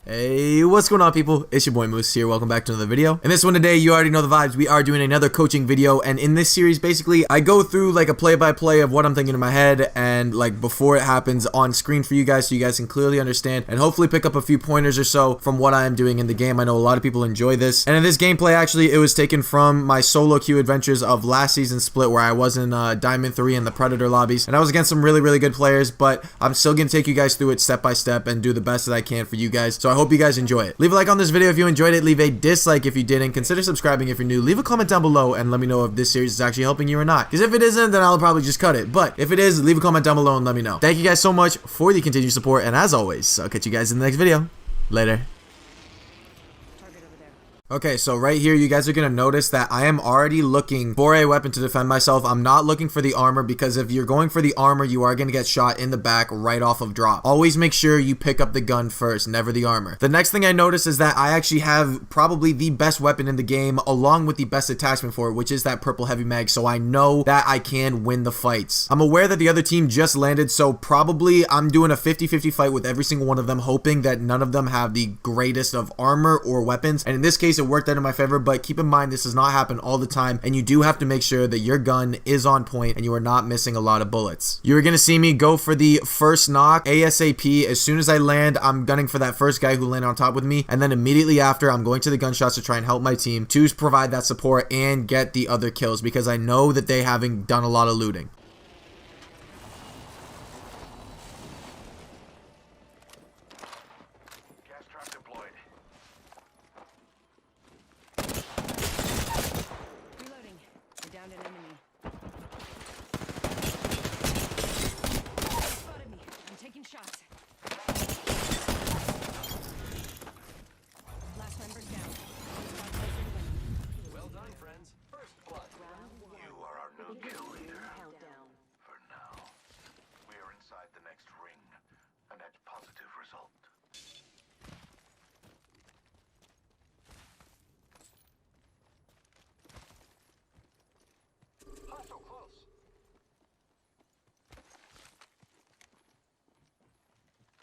Hey, what's going on, people? It's your boy Moose here. Welcome back to another video. In this one today, you already know the vibes. We are doing another coaching video, and in this series, basically, I go through like a play-by-play of what I'm thinking in my head and like before it happens on screen for you guys, so you guys can clearly understand and hopefully pick up a few pointers or so from what I am doing in the game. I know a lot of people enjoy this, and in this gameplay, actually, it was taken from my solo queue adventures of last season's split, where I was in Diamond 3 in the Predator lobbies, and I was against some really good players, but I'm still gonna take you guys through it step by step and do the best that I can for you guys. So I hope you guys enjoy it. Leave a like on this video if you enjoyed it. Leave a dislike if you didn't. Consider subscribing if you're new. Leave a comment down below and let me know if this series is actually helping you or not. Because if it isn't, then I'll probably just cut it. But if it is, leave a comment down below and let me know. Thank you guys so much for the continued support. And as always, I'll catch you guys in the next video. Later. Okay, so right here, you guys are going to notice that I am already looking for a weapon to defend myself. I'm not looking for the armor, because if you're going for the armor, you are going to get shot in the back right off of drop. Always make sure you pick up the gun first, never the armor. The next thing I notice is that I actually have probably the best weapon in the game, along with the best attachment for it, which is that purple heavy mag, so I know that I can win the fights. I'm aware that the other team just landed, so probably I'm doing a 50-50 fight with every single one of them, hoping that none of them have the greatest of armor or weapons, and in this case, it worked out in my favor. But keep in mind, this does not happen all the time, and you do have to make sure that your gun is on point and you are not missing a lot of bullets. You're gonna see me go for the first knock ASAP. As soon as I land, I'm gunning for that first guy who landed on top with me, and then immediately after, I'm going to the gunshots to try and help my team to provide that support and get the other kills, because I know that they haven't done a lot of looting.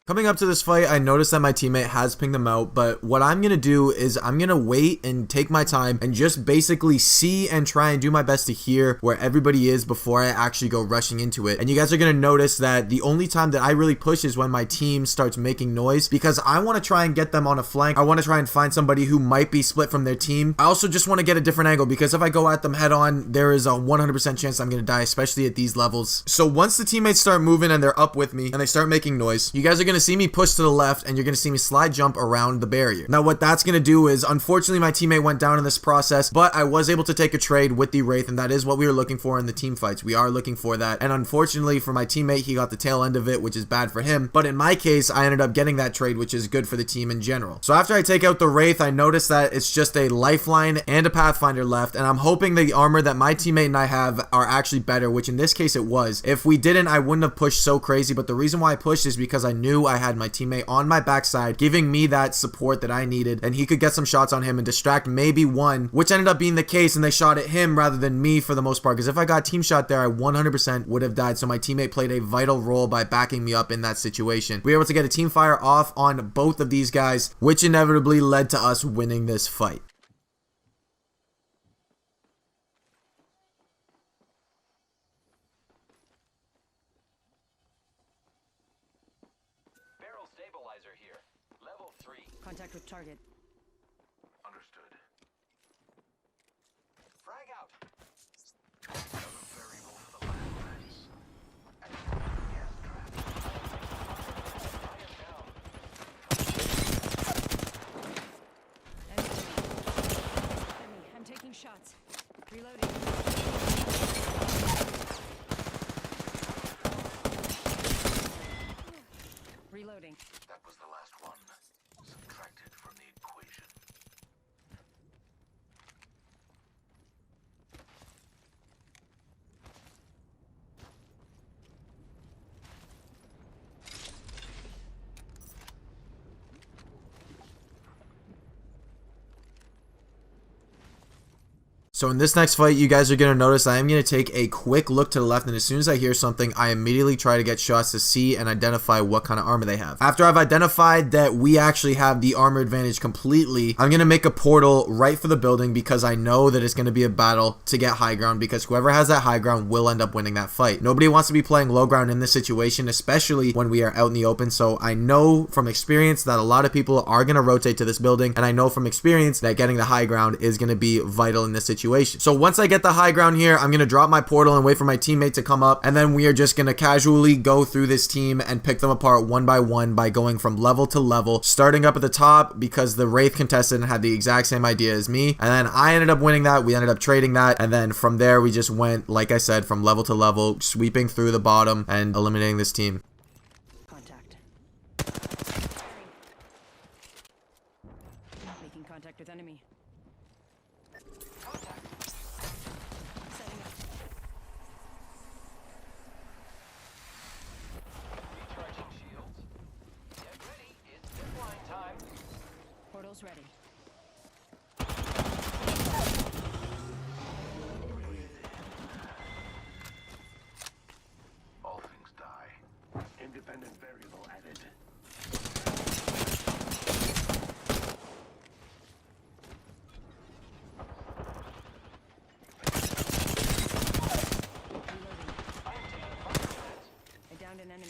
Coming up to this fight, I noticed that my teammate has pinged them out, but what I'm going to do is I'm going to wait and take my time and just basically see and try and do my best to hear where everybody is before I actually go rushing into it. And you guys are going to notice that the only time that I really push is when my team starts making noise, because I want to try and get them on a flank. I want to try and find somebody who might be split from their team. I also just want to get a different angle, because if I go at them head on, there is a 100% chance I'm going to die, especially at these levels. So once the teammates start moving and they're up with me and they start making noise, you guys are going to see me push to the left, and you're going to see me slide jump around the barrier. Now what that's going to do is, unfortunately, my teammate went down in this process, but I was able to take a trade with the Wraith, and that is what we were looking for in the team fights. We are looking for that, and unfortunately for my teammate, he got the tail end of it, which is bad for him, but in my case, I ended up getting that trade, which is good for the team in general. So after I take out the Wraith, I noticed that it's just a lifeline and a Pathfinder left, and I'm hoping the armor that my teammate and I have are actually better, which in this case it was. If we didn't, I wouldn't have pushed so crazy, but the reason why I pushed is because I knew I had my teammate on my backside giving me that support that I needed, and he could get some shots on him and distract maybe one, which ended up being the case, and they shot at him rather than me for the most part, because if I got team shot there, I 100% would have died. So my teammate played a vital role by backing me up in that situation. We were able to get a team fire off on both of these guys, which inevitably led to us winning this fight. Contact with target. Understood. Frag out. Another variable for the land base. Gas trap. I am down. Enemy. I'm taking shots. Reloading. Reloading. That was the last one. Subtracted from the equation. So in this next fight, you guys are going to notice I am going to take a quick look to the left, and as soon as I hear something, I immediately try to get shots to see and identify what kind of armor they have. After I've identified that we actually have the armor advantage completely, I'm going to make a portal right for the building because I know that it's going to be a battle to get high ground, because whoever has that high ground will end up winning that fight. Nobody wants to be playing low ground in this situation, especially when we are out in the open. So I know from experience that a lot of people are going to rotate to this building, and I know from experience that getting the high ground is going to be vital in this situation. So once I get the high ground here, I'm going to drop my portal and wait for my teammate to come up, and then we are just going to casually go through this team and pick them apart one by one by going from level to level, starting up at the top because the Wraith contestant had the exact same idea as me, and then I ended up winning that. We ended up trading that, and then from there we just went, like I said, from level to level, sweeping through the bottom and eliminating this team. Contact. Making contact with enemy. Contact. Setting up. Recharging shields. Get ready. It's zipline time. Portal's ready. All things die. Independent variable added. I downed an enemy.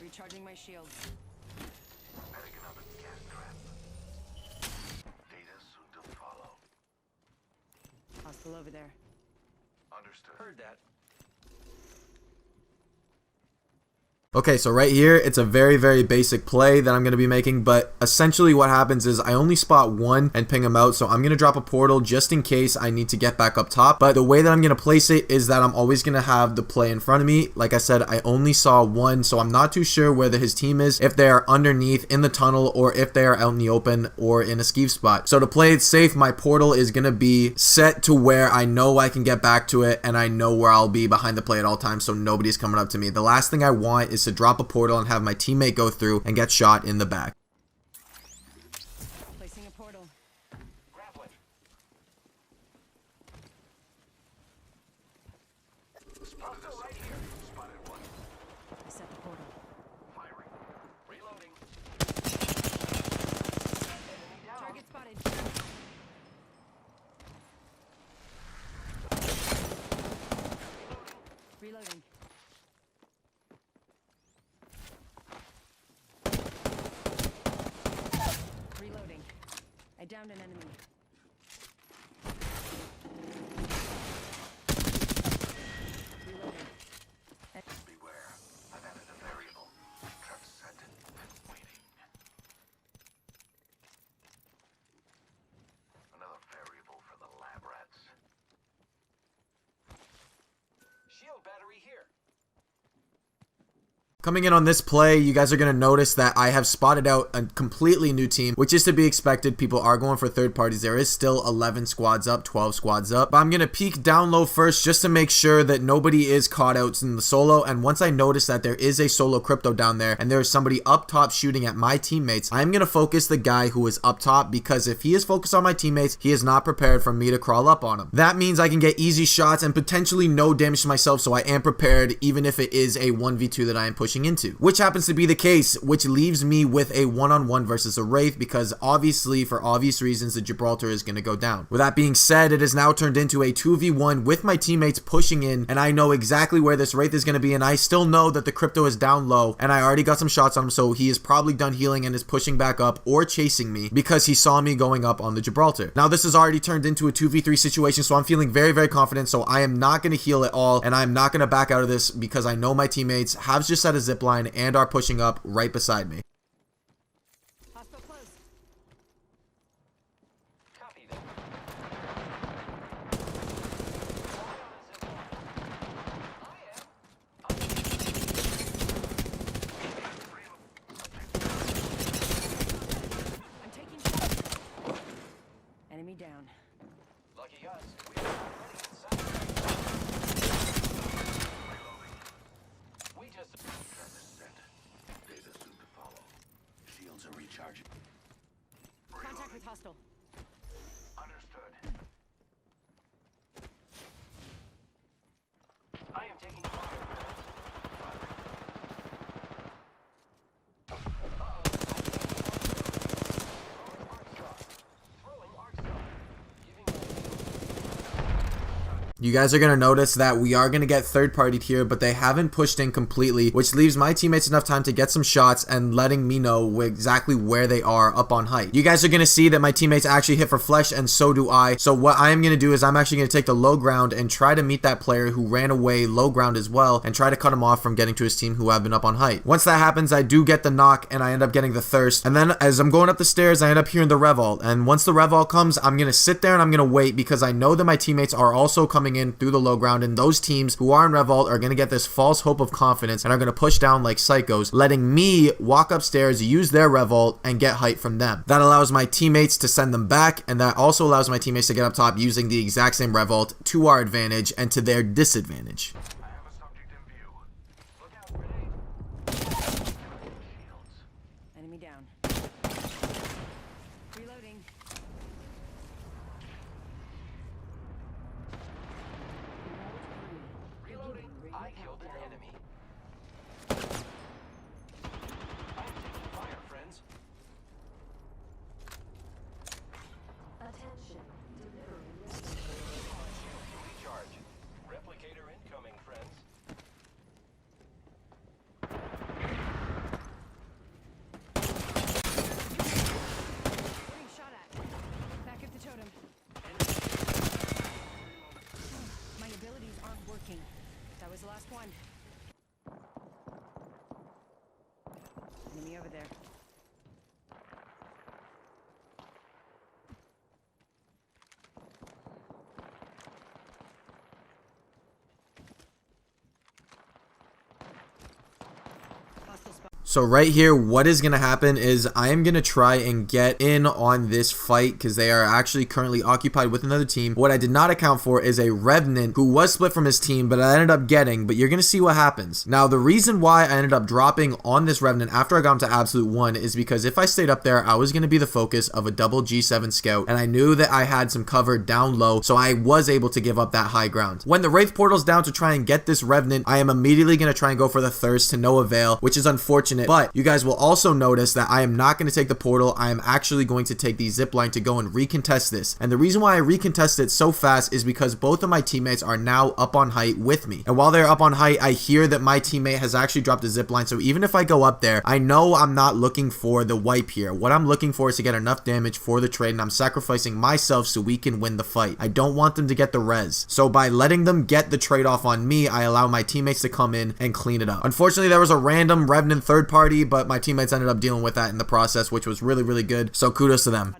Recharging my shields. Setting up a gas trap. Data soon to follow. Hostile over there. Understood. Heard that. Okay, so right here, it's a very, very basic play that I'm going to be making, but essentially what happens is I only spot one and ping him out, so I'm going to drop a portal just in case I need to get back up top. But the way that I'm going to place it is that I'm always going to have the play in front of me. Like I said, I only saw one, so I'm not too sure whether his team is, if they are underneath in the tunnel, or if they are out in the open or in a skeeve spot. So to play it safe, my portal is going to be set to where I know I can get back to it, and I know where I'll be behind the play at all times, so nobody's coming up to me. The last thing I want is to drop a portal and have my teammate go through and get shot in the back. Placing a portal. Grappling. Spotted right here. Spotted one. Set the portal. Firing. Reloading. Enemy down. Target spotted. Reloading. Reloading. I downed an enemy. Reloading. Beware. I've added a variable. Trap set and waiting. Another variable for the lab rats. Shield battery here. Coming in on this play, you guys are going to notice that I have spotted out a completely new team, which is to be expected. People are going for third parties. There is still 11 squads up, 12 squads up. But I'm going to peek down low first just to make sure that nobody is caught out in the solo. And once I notice that there is a solo crypto down there and there's somebody up top shooting at my teammates, I'm going to focus the guy who is up top, because if he is focused on my teammates, he is not prepared for me to crawl up on him. That means I can get easy shots and potentially no damage to myself, so I am prepared even if it is a 1v2 that I am pushing into, which happens to be the case, which leaves me with a one-on-one versus a Wraith, because obviously, for obvious reasons, the Gibraltar is going to go down. With that being said, it is now turned into a 2v1 with my teammates pushing in, and I know exactly where this Wraith is going to be, and I still know that the crypto is down low, and I already got some shots on him, so he is probably done healing and is pushing back up or chasing me because he saw me going up on the Gibraltar. Now, this has already turned into a 2v3 situation, so I'm feeling very, very confident, so I am not going to heal at all, and I'm not going to back out of this because I know my teammates have just set a zipline and are pushing up right beside me. Hostile close. Copy that. I'm taking shots. Enemy down. Lucky us. We are already inside. Reloading. We just trap is set. Data soon to follow. Shields are recharging. Contact with hostile. Understood. You guys are going to notice that we are going to get third-partied here, but they haven't pushed in completely, which leaves my teammates enough time to get some shots and letting me know exactly where they are up on height. You guys are going to see that my teammates actually hit for flesh, and so do I. So what I am going to do is I'm actually going to take the low ground and try to meet that player who ran away low ground as well and try to cut him off from getting to his team who have been up on height. Once that happens, I do get the knock and I end up getting the thirst. And then as I'm going up the stairs, I end up hearing the revolt. And once the revolt comes, I'm going to sit there and I'm going to wait because I know that my teammates are also coming in through the low ground, and those teams who are in revolt are going to get this false hope of confidence and are going to push down like psychos, letting me walk upstairs, use their revolt, and get height from them. That allows my teammates to send them back, and that also allows my teammates to get up top using the exact same revolt to our advantage and to their disadvantage. I have a subject in view. Look out, grenade. Shields. Enemy down. Reloading. Reloading. I killed an enemy. I'm taking fire, friends. Recharge. Replicator incoming, friends. Getting shot at. Back at the totem. My abilities aren't working. That was the last one. Enemy over there. Hostile spot. So right here, what is going to happen is I am going to try and get in on this fight because they are actually currently occupied with another team. What I did not account for is a Revenant who was split from his team, but I ended up getting, but you're going to see what happens. Now, the reason why I ended up dropping on this Revenant after I got him to absolute 1 is because if I stayed up there, I was going to be the focus of a double G7 scout, and I knew that I had some cover down low, so I was able to give up that high ground. When the Wraith portal's down to try and get this Revenant, I am immediately going to try and go for the Thirst to no avail, which is unfortunate, but you guys will also notice that I am not going to take the portal. I am actually going to take the zipline to go and recontest this. And the reason why I recontest it so fast is because both of my teammates are now up on height with me. And while they're up on height, I hear that my teammate has actually dropped a zipline. So even if I go up there, I know I'm not looking for the wipe here. What I'm looking for is to get enough damage for the trade, and I'm sacrificing myself so we can win the fight. I don't want them to get the res. So by letting them get the trade off on me, I allow my teammates to come in and clean it up. Unfortunately, there was a random Revenant third party, but my teammates ended up dealing with that in the process, which was really, really good. So kudos to them.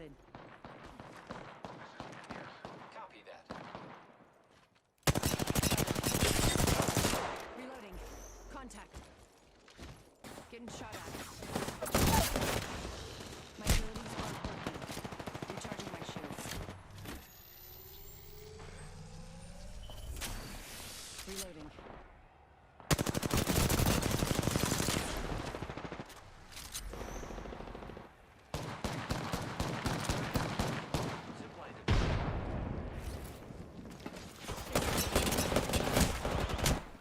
Copy that. Reloading. Contact. Getting shot at. My abilities aren't working. Recharging my shields. Reloading. Zipline.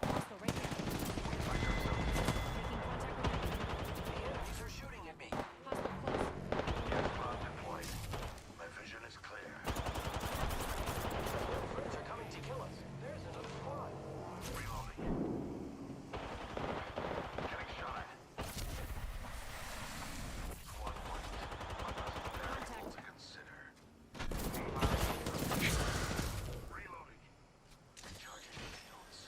Hostile right there. Taking contact with enemy. The enemies are shooting at me. Hostile close. Gas bomb deployed. My vision is clear. Friends are coming to kill us. There's another squad. Reloading. Getting shot. Squad point. Contact. To consider. Reloading. Recharging shields.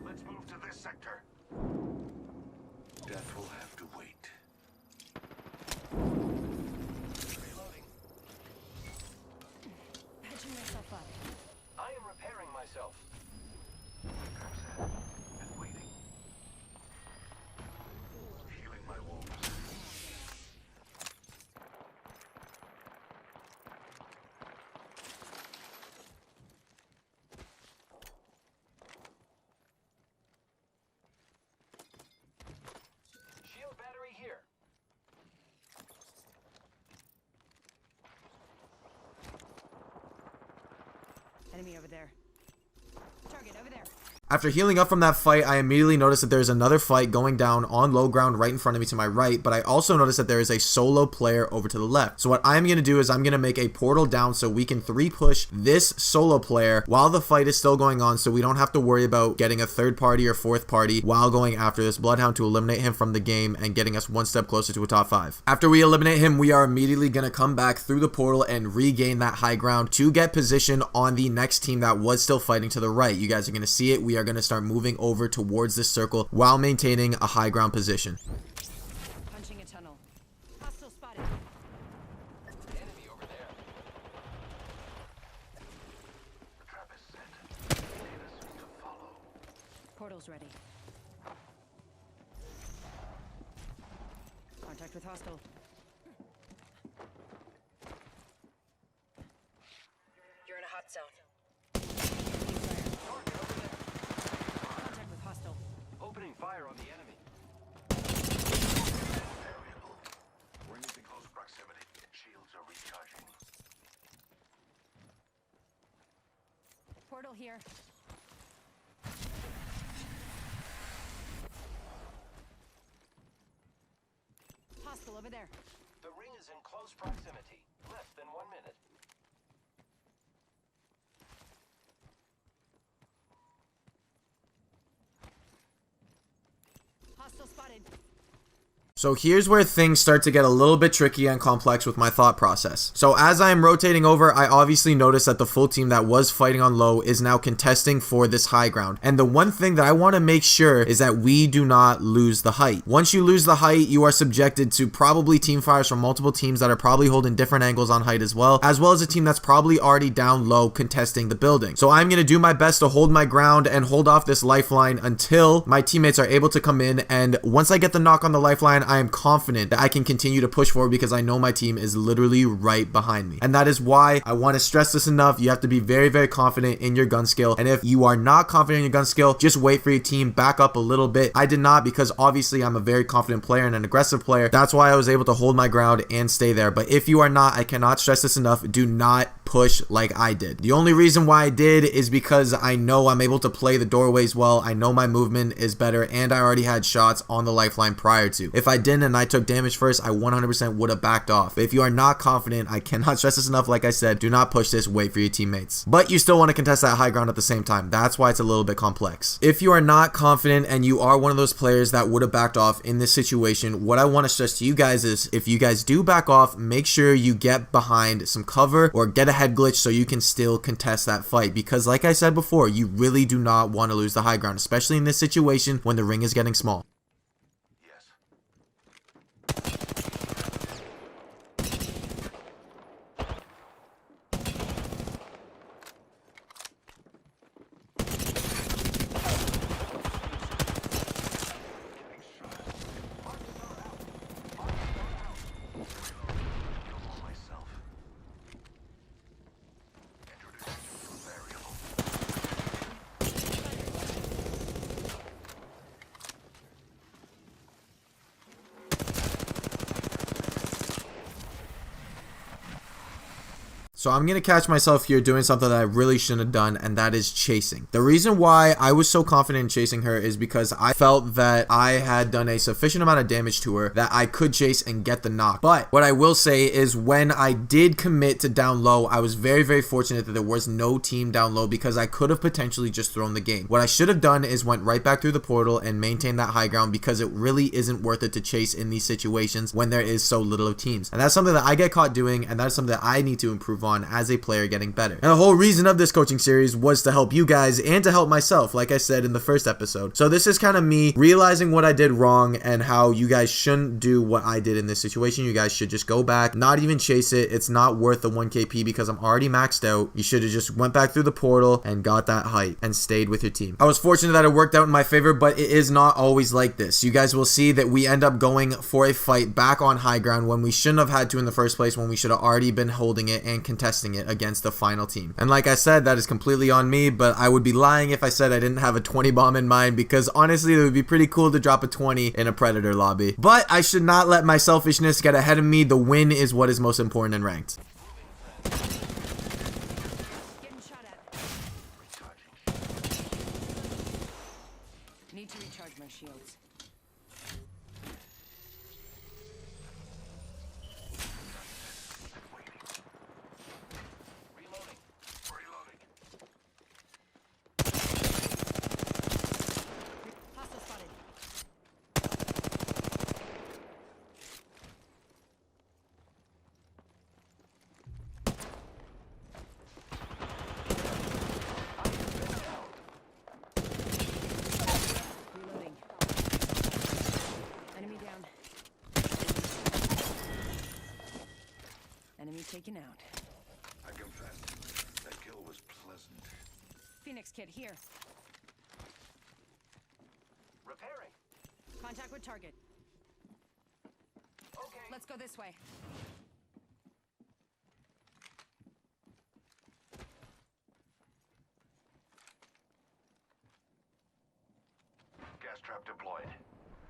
Let's move to this sector. Death will have to wait. Reloading. Patching myself up. I am repairing myself. And waiting. Healing my wounds. Shield battery here. Enemy over there. Target over there. After healing up from that fight, I immediately noticed that there's another fight going down on low ground right in front of me to my right, but I also noticed that there is a solo player over to the left. So what I'm going to do is I'm going to make a portal down so we can 3-push this solo player while the fight is still going on, so we don't have to worry about getting a third party or fourth party while going after this Bloodhound to eliminate him from the game and getting us one step closer to a top 5. After we eliminate him, we are immediately going to come back through the portal and regain that high ground to get position on the next team that was still fighting to the right. You guys are going to see it. We are going to start moving over towards this circle while maintaining a high ground position. Punching a tunnel. Hostile spotted. Enemy over there. The trap is set. Lead us to follow. Portal's ready. Contact with hostile. You're in a hot zone. Contact with hostile. Opening fire on the enemy. Variable. We're in close proximity. Shields are recharging. Portal here. Hostile over there. The ring is in close proximity. Less than 1 minute. Hostile spotted. So here's where things start to get a little bit tricky and complex with my thought process. So as I am rotating over, I obviously notice that the full team that was fighting on low is now contesting for this high ground. And the one thing that I want to make sure is that we do not lose the height. Once you lose the height, you are subjected to probably team fires from multiple teams that are probably holding different angles on height as well as a team that's probably already down low contesting the building. So I'm going to do my best to hold my ground and hold off this lifeline until my teammates are able to come in. And once I get the knock on the lifeline, I am confident that I can continue to push forward because I know my team is literally right behind me. And that is why I want to stress this enough. You have to be very, very confident in your gun skill. And if you are not confident in your gun skill, just wait for your team, back up a little bit. I did not, because obviously I'm a very confident player and an aggressive player. That's why I was able to hold my ground and stay there. But if you are not, I cannot stress this enough. Do not push like I did. The only reason why I did is because I know I'm able to play the doorways well. I know my movement is better, and I already had shots on the lifeline prior to. If I didn't and I took damage first, I 100% would have backed off. But if you are not confident, I cannot stress this enough. Like I said, do not push this, wait for your teammates. But you still want to contest that high ground at the same time. That's why it's a little bit complex. If you are not confident and you are one of those players that would have backed off in this situation, what I want to stress to you guys is if you guys do back off, make sure you get behind some cover or get a head glitch so you can still contest that fight. Because like I said before, you really do not want to lose the high ground, especially in this situation when the ring is getting small. So I'm going to catch myself here doing something that I really shouldn't have done, and that is chasing. The reason why I was so confident in chasing her is because I felt that I had done a sufficient amount of damage to her that I could chase and get the knock. But what I will say is when I did commit to down low, I was very, very fortunate that there was no team down low because I could have potentially just thrown the game. What I should have done is went right back through the portal and maintained that high ground because it really isn't worth it to chase in these situations when there is so little of teams. And that's something that I get caught doing, and that's something that I need to improve on as a player getting better. And the whole reason of this coaching series was to help you guys and to help myself, like I said in the first episode. So this is kind of me realizing what I did wrong and how you guys shouldn't do what I did in this situation. You guys should just go back, not even chase it. It's not worth the 1KP because I'm already maxed out. You should have just went back through the portal and got that height and stayed with your team. I was fortunate that it worked out in my favor, but it is not always like this. You guys will see that we end up going for a fight back on high ground when we shouldn't have had to in the first place, when we should have already been holding it and contesting it against the final team. And like I said, that is completely on me, but I would be lying if I said I didn't have a 20 bomb in mind, because honestly it would be pretty cool to drop a 20 in a Predator lobby. But I should not let my selfishness get ahead of me. The win is what is most important in ranked. Getting shot at. shields. Reloading. Reloading. Hostile spotted. Reloading. Enemy down. Enemy taken out. I confess, that kill was pleasant. Phoenix kit here. Repairing. Contact with target. Okay. Let's go this way. Gas trap deployed.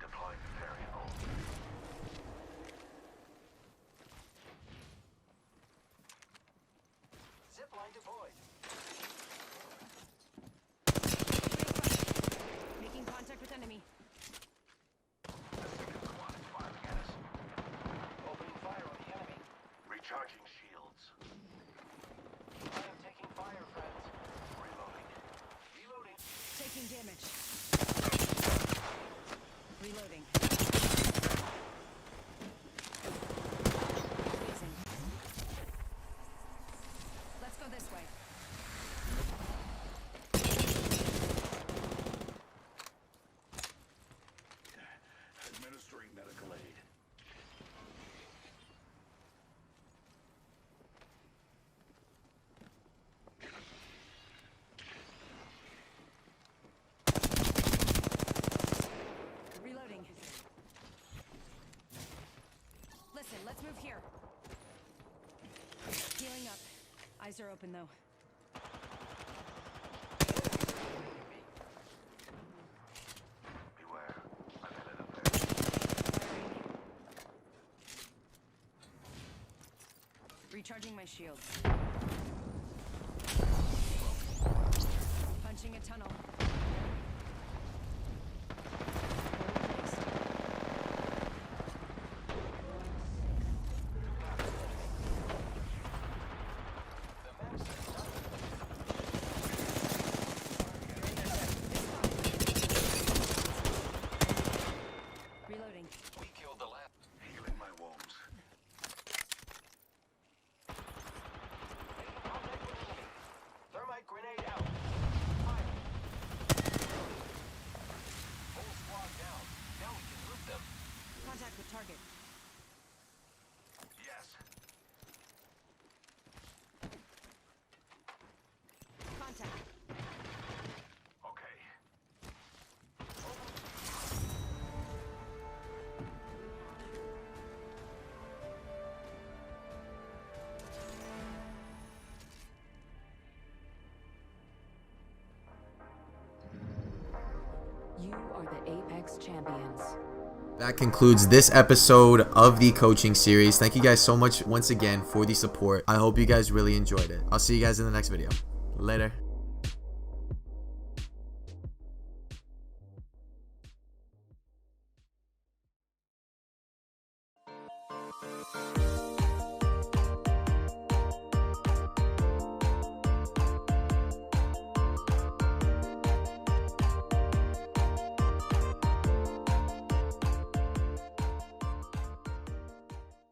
Deploying variable. Zip line deployed. Making contact with enemy. Squad is firing at us. Opening fire on the enemy. Recharging shields. I am taking fire, friends. Reloading. Reloading. Taking damage. Reloading. Freezing. Let's go this way. Administering medical aid. Reloading. Listen, let's move here. Healing up. Eyes are open though. Beware. I'm headed up there. Firing. Recharging my shields. Punching a tunnel. Reloading. We killed the last. Healing my wounds. Making contact with enemy. Thermite grenade out. Fire. Whole squad down. Now we can loot them. Contact with target. Yes. Contact. Okay. You are the Apex champions. That concludes this episode of the coaching series. Thank you guys so much once again for the support. I hope you guys really enjoyed it. I'll see you guys in the next video. Later.